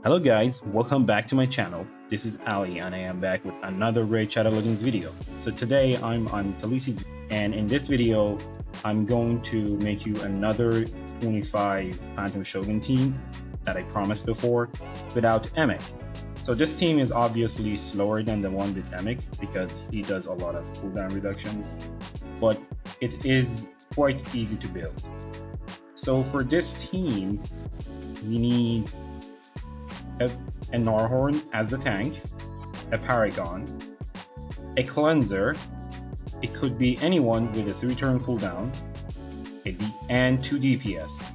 Hello guys, welcome back to my channel. This is Ali and I am back with another Raid Shadow Legends video. So today I'm on Khaleesi's, and in this video I'm going to make you another 25 Phantom Shogun team that I promised before without Emic. So this team is obviously slower than the one with Emic because he does a lot of cooldown reductions, but it is quite easy to build. So for this team we need a Narhorn as a tank, a Paragon, a Cleanser, it could be anyone with a 3-turn cooldown, and 2 DPS.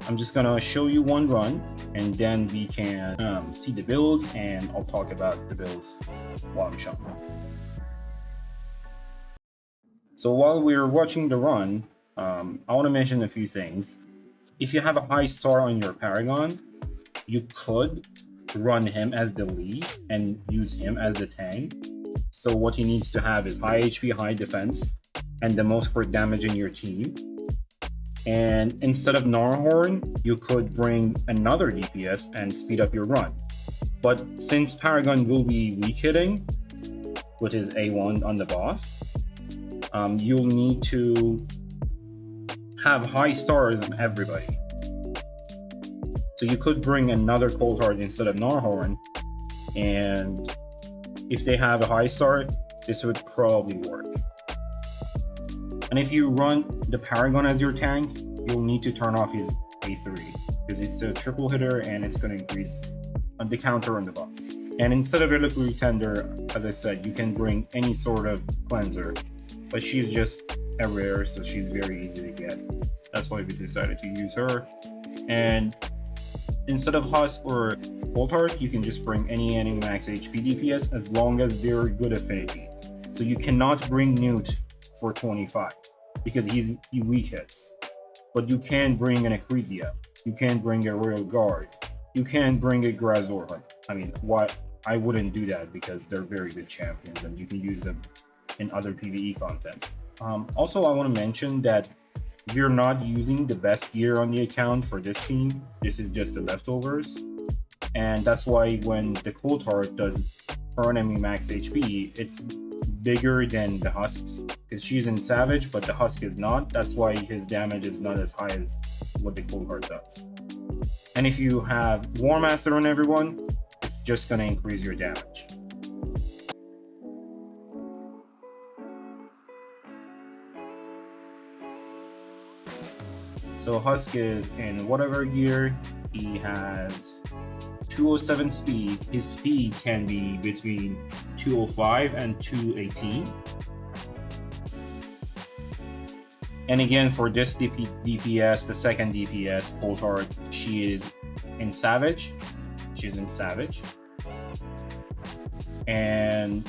I'm just gonna show you one run and then we can see the builds, and I'll talk about the builds while I'm showing. So while we're watching the run, I want to mention a few things. If you have a high star on your Paragon, you could run him as the lead and use him as the tank. So what he needs to have is high HP, high defense, and the most crit damage in your team. And instead of Narhorn, you could bring another DPS and speed up your run. But since Paragon will be weak hitting with his A1 on the boss, you'll need to have high stars on everybody. So you could bring another Cold Heart instead of Narhorn, and if they have a high star, this would probably work. And if you run the Paragon as your tank, you'll need to turn off his A3 because it's a triple hitter and it's going to increase the counter on the boss. And instead of Relic Tender, as I said, you can bring any sort of cleanser, but she's just a rare, so she's very easy to get. That's why we decided to use her. And instead of Husk or Cold Heart, you can just bring any max HP DPS as long as they're good affinity. So you cannot bring Newt for 25 because he weak hits. But you can bring an Ecclesia, you can bring a Royal Guard, you can bring a Grazorhun. I mean, I wouldn't do that because they're very good champions and you can use them in other PvE content. Also, I want to mention that we're not using the best gear on the account for this team. This is just the leftovers, and that's why when the Cold Heart does her enemy max HP, it's bigger than the Husks because she's in Savage, but the Husk is not. That's why his damage is not as high as what the Cold Heart does. And if you have War Master on everyone, it's just going to increase your damage. So Husk is in whatever gear, he has 207 speed. His speed can be between 205 and 218. And again, for this DPS, the second DPS, Cold Heart, she is in Savage. She's in Savage. And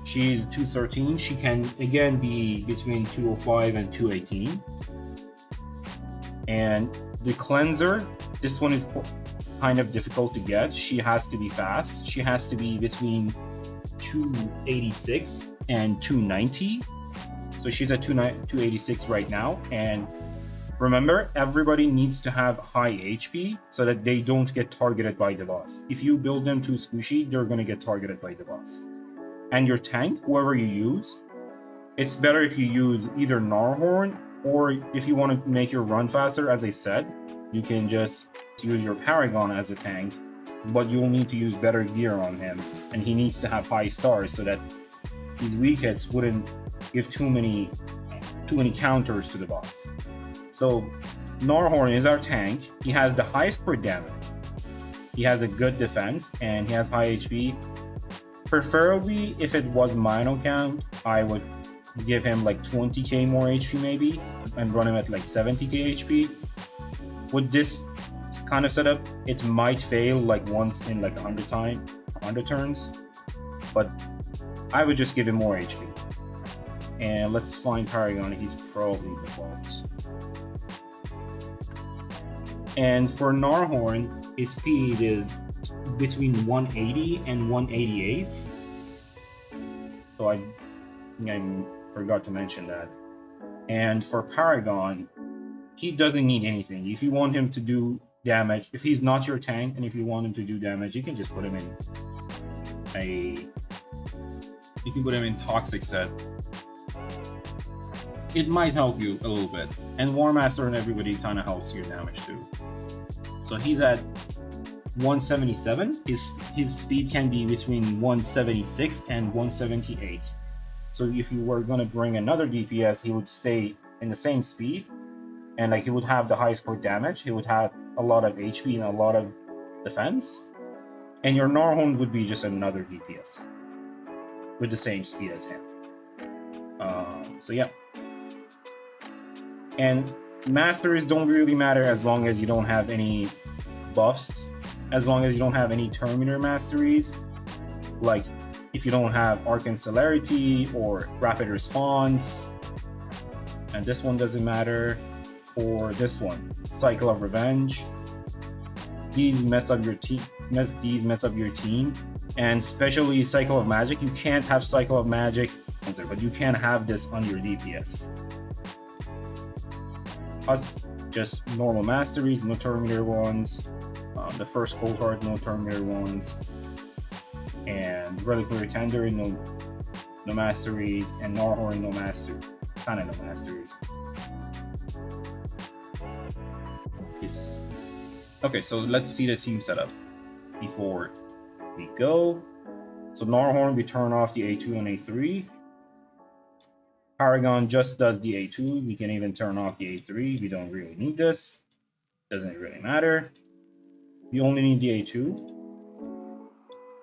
she's 213. She can again be between 205 and 218. And the Cleanser, this one is kind of difficult to get. She has to be fast. She has to be between 286 and 290. So she's at 286 right now. And remember, everybody needs to have high HP so that they don't get targeted by the boss. If you build them too squishy, they're going to get targeted by the boss. And your tank, whoever you use, it's better if you use either Narhorn, or if you want to make your run faster, as I said, you can just use your Paragon as a tank, but you'll need to use better gear on him, and he needs to have high stars so that his weak hits wouldn't give too many counters to the boss. So Narhorn is our tank. He has the highest crit damage, he has a good defense, and he has high HP. Preferably, if it was Mino count, I would give him like 20k more HP maybe and run him at like 70k HP. With this kind of setup, it might fail like once in like 100 turns, but I would just give him more HP. And let's find Paragon. He's probably the vault. And for Narhorn, his speed is between 180 and 188. So I forgot to mention that. And for Paragon, he doesn't need anything. If you want him to do damage. If he's not your tank, and if you want him to do damage, you can just put him in toxic set. It might help you a little bit. And War Master and everybody kind of helps your damage too. So he's at 177. His speed can be between 176 and 178. So if you were going to bring another DPS, he would stay in the same speed, and like he would have the highest core damage. He would have a lot of HP and a lot of defense, and your Narhorn would be just another DPS with the same speed as him. So yeah. And Masteries don't really matter as long as you don't have any buffs, as long as you don't have any Terminator Masteries, like if you don't have Arcane Celerity or Rapid Response, and this one doesn't matter, or this one, Cycle of Revenge. These mess up your team, and especially Cycle of Magic. You can't have Cycle of Magic, but you can have this on your DPS. Us, just normal Masteries, no Terminator ones. The first Cold Heart, no Terminator ones. And Reliquary Tender, no Masteries. And Narhorn, no Masteries. Kinda no Masteries. Yes. Okay, so let's see the team setup before we go. So Narhorn, we turn off the A2 and A3. Paragon just does the A2. We can even turn off the A3. We don't really need this. Doesn't really matter. We only need the A2.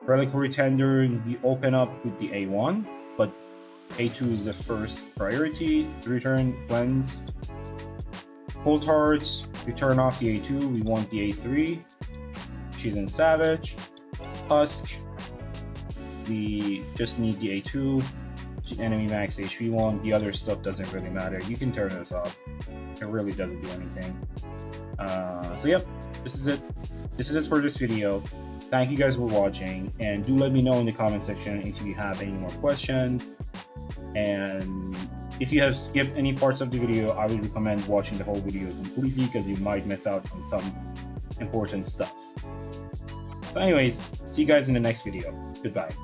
Reliquary Tender, we open up with the A1, but A2 is the first priority. Return Cleanse. Cold Hearts, we turn off the A2. We want the A3. She's in Savage. Husk, we just need the A2. Enemy max HP 1. The other stuff doesn't really matter. You can turn this off. It really doesn't do anything. So yep, this is it. This is it for this video. Thank you guys for watching, and do let me know in the comment section if you have any more questions. And if you have skipped any parts of the video, I would recommend watching the whole video completely, because you might miss out on some important stuff. So anyways, see you guys in the next video. Goodbye.